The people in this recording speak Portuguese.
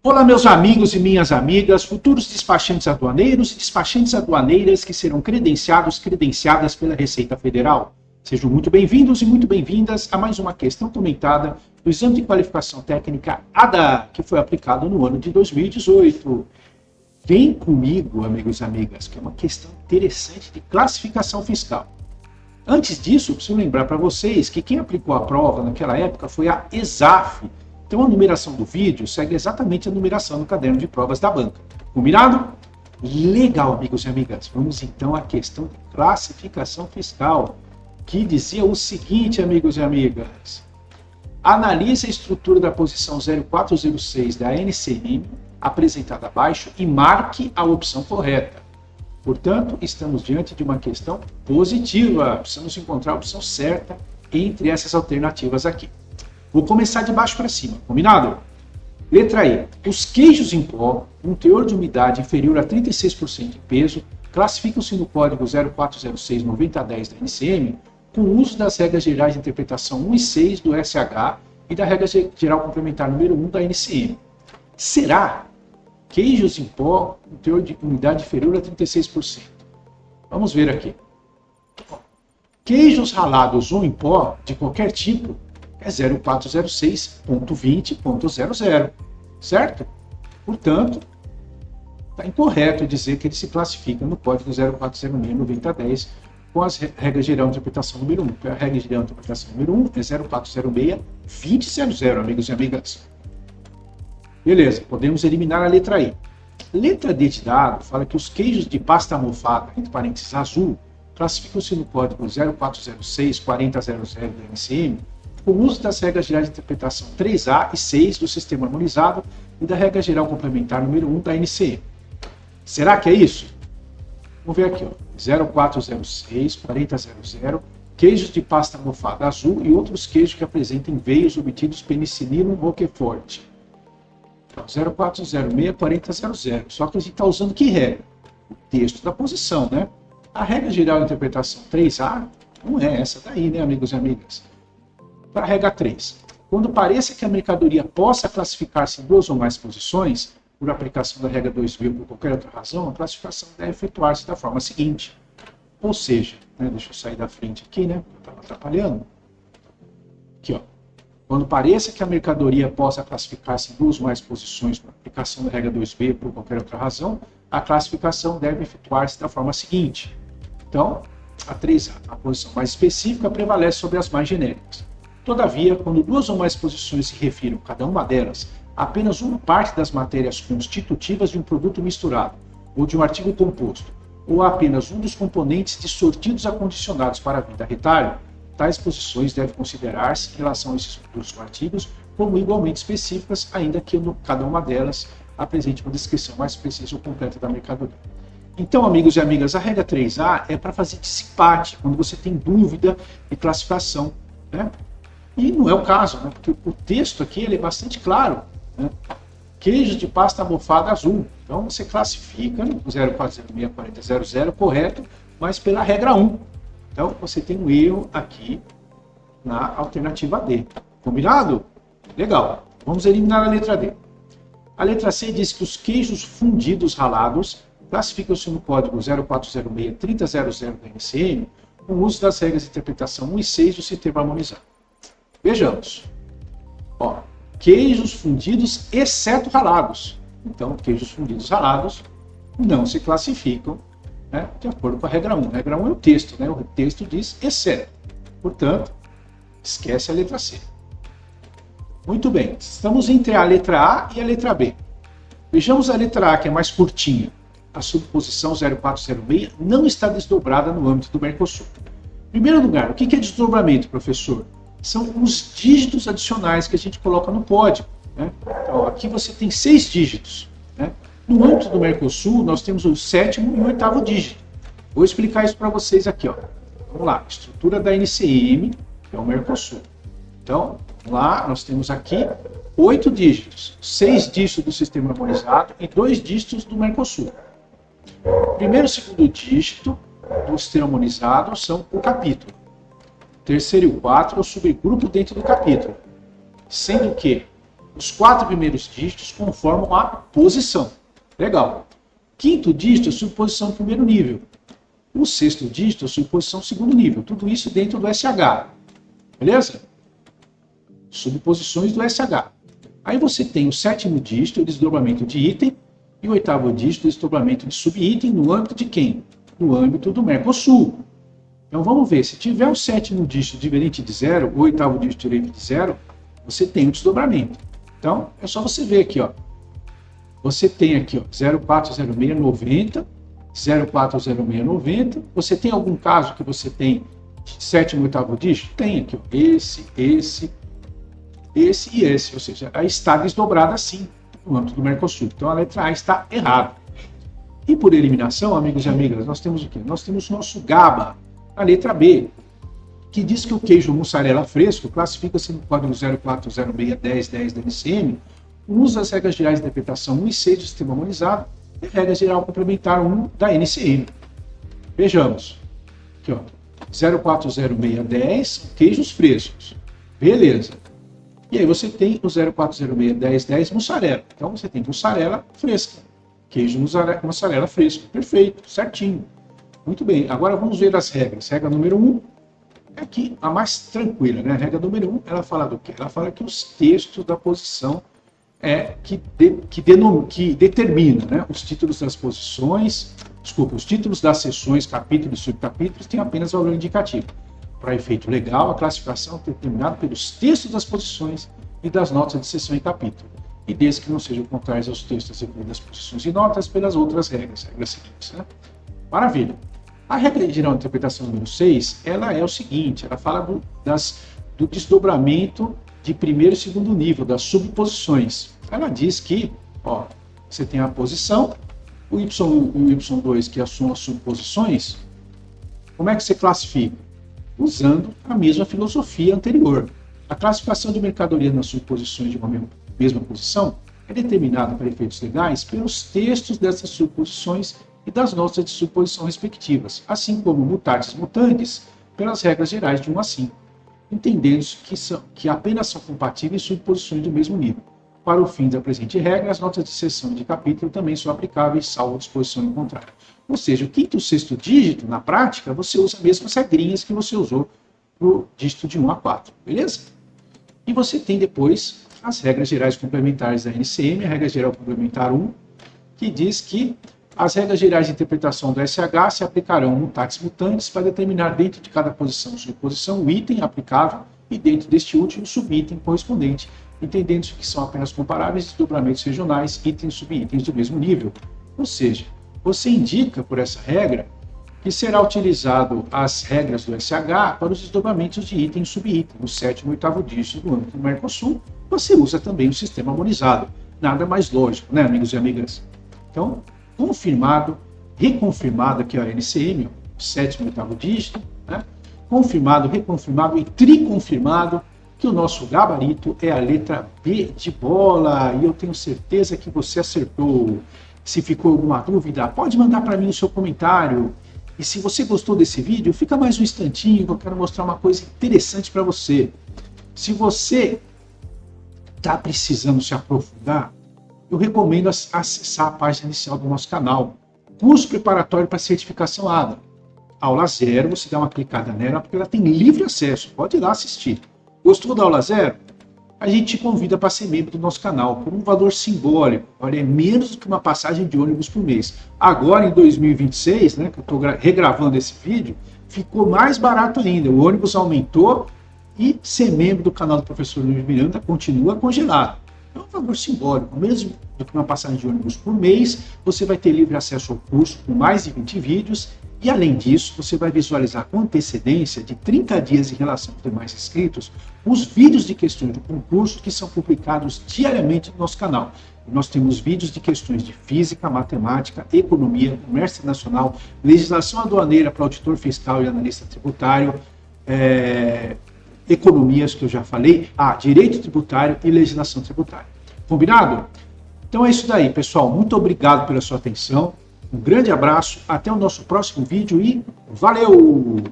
Olá, meus amigos e minhas amigas, futuros despachantes aduaneiros e despachantes aduaneiras que serão credenciadas pela Receita Federal. Sejam muito bem-vindos e muito bem-vindas a mais uma questão comentada do Exame de Qualificação Técnica ADA, que foi aplicado no ano de 2018. Vem comigo, amigos e amigas, que é uma questão interessante de classificação fiscal. Antes disso, preciso lembrar para vocês que quem aplicou a prova naquela época foi a ESAF. Então a numeração do vídeo segue exatamente a numeração no caderno de provas da banca. Combinado? Legal, amigos e amigas. Vamos então à questão de classificação fiscal, que dizia o seguinte, amigos e amigas. Analise a estrutura da posição 0406 da NCM, apresentada abaixo, e marque a opção correta. Portanto, estamos diante de uma questão positiva. Precisamos encontrar a opção certa entre essas alternativas aqui. Vou começar de baixo para cima, combinado? Letra E. Os queijos em pó, com teor de umidade inferior a 36% em peso, classificam-se no código 0406-9010 da NCM com o uso das regras gerais de interpretação 1 e 6 do SH e da regra geral complementar número 1 da NCM. Será queijos em pó com teor de umidade inferior a 36%? Vamos ver aqui. Queijos ralados ou em pó, de qualquer tipo, é 0406.20.00, certo? Portanto, está incorreto dizer que ele se classifica no código 0406-9010 com as regras geral de interpretação número 1. A regra geral de interpretação número 1 é 0406.20.00, amigos e amigas. Beleza, podemos eliminar a letra E. Letra D de dado fala que os queijos de pasta mofada, entre parênteses azul, classificam-se no código 0406.40.00 da NCM com o uso das regras gerais de interpretação 3A e 6 do Sistema Harmonizado e da regra geral complementar número 1 da NCM. Será que é isso? Vamos ver aqui, ó. 0406.40.00, queijos de pasta mofada azul e outros queijos que apresentem veios obtidos penicilino Roquefort. Então, 0406.40.00. Só que a gente está usando que regra? O texto da posição, né? A regra geral de interpretação 3A não é essa daí, né, amigos e amigas? Para a regra 3. Quando pareça que a mercadoria possa classificar-se em duas ou mais posições, por aplicação da regra 2B ou por qualquer outra razão, a classificação deve efetuar-se da forma seguinte. Ou seja, né, deixa eu sair da frente aqui, né? Estava atrapalhando. Aqui, ó. Quando pareça que a mercadoria possa classificar-se em duas ou mais posições por aplicação da regra 2B ou por qualquer outra razão, a classificação deve efetuar-se da forma seguinte. Então, a 3A, a posição mais específica, prevalece sobre as mais genéricas. Todavia, quando duas ou mais posições se refiram, cada uma delas, a apenas uma parte das matérias constitutivas de um produto misturado, ou de um artigo composto, ou a apenas um dos componentes de sortidos acondicionados para a venda a retalho, tais posições devem considerar-se, em relação a esses produtos ou artigos, como igualmente específicas, ainda que cada uma delas apresente uma descrição mais precisa ou completa da mercadoria. Então, amigos e amigas, a regra 3A é para fazer desempate, quando você tem dúvida de classificação, né? E não é o caso, né? Porque o texto aqui ele é bastante claro, né? Queijos de pasta mofada azul. Então você classifica no 0406.40.00 correto, mas pela regra 1. Então você tem um erro aqui na alternativa D. Combinado? Legal. Vamos eliminar a letra D. A letra C diz que os queijos fundidos ralados classificam-se no código 0406.30.00 da NCM com o uso das regras de interpretação 1 e 6 do Sistema Harmonizado. Vejamos. Ó, queijos fundidos exceto ralados. Então, queijos fundidos ralados não se classificam, né, de acordo com a regra 1. A regra 1 é o texto, né? O texto diz exceto. Portanto, esquece a letra C. Muito bem. Estamos entre a letra A e a letra B. Vejamos a letra A, que é mais curtinha. A subposição 0406 não está desdobrada no âmbito do Mercosul. Em primeiro lugar, o que é desdobramento, professor? São os dígitos adicionais que a gente coloca no código, né? Então, aqui você tem 6 dígitos, né? No âmbito do Mercosul, nós temos o 7º e o 8º dígito. Vou explicar isso para vocês aqui, ó. Vamos lá, estrutura da NCM, que é o Mercosul. Então, lá nós temos aqui 8 dígitos, 6 dígitos do Sistema Harmonizado e 2 dígitos do Mercosul. O primeiro e o segundo dígito do Sistema Harmonizado são o capítulo. Terceiro e o 4 é o subgrupo dentro do capítulo, sendo que Os 4 primeiros dígitos conformam a posição. Legal. Quinto dígito é subposição do primeiro nível. O sexto dígito é subposição do segundo nível. Tudo isso dentro do SH. Beleza? Subposições do SH. Aí você tem o sétimo dígito, o desdobramento de item, e o oitavo dígito, o desdobramento de subitem, no âmbito de quem? No âmbito do Mercosul. Então vamos ver, se tiver o sétimo dígito diferente de 0, o oitavo dígito diferente de 0, você tem o desdobramento. Então é só você ver aqui, ó. Você tem aqui, ó, 040690, 040690. Você tem algum caso que você tem de sétimo e oitavo dígito? Tem aqui, ó, esse e esse. Ou seja, aí está desdobrado assim no âmbito do Mercosul. Então a letra A está errada. E por eliminação, amigos e amigas, nós temos o quê? Nós temos o nosso GABA, a letra B, que diz que o queijo mussarela fresco classifica-se no código 04061010 da NCM, usa as regras gerais de interpretação 1 e 6 do sistema harmonizado e a regra geral complementar 1 da NCM. Vejamos. Aqui, ó, 040610, queijos frescos. Beleza. E aí você tem o 04061010 mussarela. Então você tem mussarela fresca. Queijo mussarela fresco. Perfeito, certinho. Muito bem. Agora vamos ver as regras. Regra número 1 é aqui a mais tranquila, né? A regra número 1, ela fala do quê? Ela fala que os textos da posição que determina, né? Os títulos das posições, os títulos das seções, capítulos e subcapítulos têm apenas valor indicativo. Para efeito legal, a classificação é determinada pelos textos das posições e das notas de seção e capítulo, e desde que não sejam contrários aos textos das posições e notas pelas outras regras seguintes, né? Maravilha. A regra geral de interpretação número 6, ela é o seguinte, ela fala do desdobramento de primeiro e segundo nível, das subposições. Ela diz que, ó, você tem a posição, o Y1 e o Y2, que são as subposições. Como é que você classifica? Usando a mesma filosofia anterior. A classificação de mercadoria nas subposições de uma mesma posição é determinada para efeitos legais pelos textos dessas subposições e das notas de subposição respectivas, assim como mutatis mutandis pelas regras gerais de 1 a 5, entendendo que apenas são compatíveis subposições do mesmo nível. Para o fim da presente regra, as notas de seção e de capítulo também são aplicáveis, salvo disposição em contrário. Ou seja, o quinto e o sexto dígito, na prática, você usa as mesmas regrinhas que você usou para o dígito de 1 a 4, beleza? E você tem depois as regras gerais complementares da NCM, a regra geral complementar 1, que diz que as regras gerais de interpretação do SH se aplicarão mutatis mutandis para determinar dentro de cada posição ou subposição o item aplicável e dentro deste último o subitem correspondente, entendendo-se que são apenas comparáveis desdobramentos regionais, itens e subitens do mesmo nível. Ou seja, você indica por essa regra que será utilizado as regras do SH para os desdobramentos de item e subitem. No sétimo e oitavo dígito do âmbito do Mercosul, você usa também o sistema harmonizado. Nada mais lógico, né, amigos e amigas? Então, confirmado, reconfirmado aqui a NCM, o sétimo e oitavo dígito, né? Confirmado, reconfirmado e triconfirmado que o nosso gabarito é a letra B de bola, e eu tenho certeza que você acertou. Se ficou alguma dúvida, pode mandar para mim o seu comentário. E se você gostou desse vídeo, fica mais um instantinho que eu quero mostrar uma coisa interessante para você. Se você está precisando se aprofundar, eu recomendo acessar a página inicial do nosso canal, Curso Preparatório para Certificação ADA. Aula 0, você dá uma clicada nela, porque ela tem livre acesso, pode ir lá assistir. Gostou da aula 0? A gente te convida para ser membro do nosso canal, por um valor simbólico, olha, é menos do que uma passagem de ônibus por mês. Agora, em 2026, né, que eu estou regravando esse vídeo, ficou mais barato ainda, o ônibus aumentou e ser membro do canal do professor Luiz Miranda continua congelado. É um valor simbólico, mesmo do que uma passagem de ônibus por mês, você vai ter livre acesso ao curso com mais de 20 vídeos e, além disso, você vai visualizar com antecedência de 30 dias em relação aos demais inscritos os vídeos de questões do concurso que são publicados diariamente no nosso canal. Nós temos vídeos de questões de física, matemática, economia, comércio internacional, legislação aduaneira para auditor fiscal e analista tributário, economias que eu já falei, direito tributário e legislação tributária. Combinado? Então é isso daí, pessoal. Muito obrigado pela sua atenção. Um grande abraço, até o nosso próximo vídeo e valeu!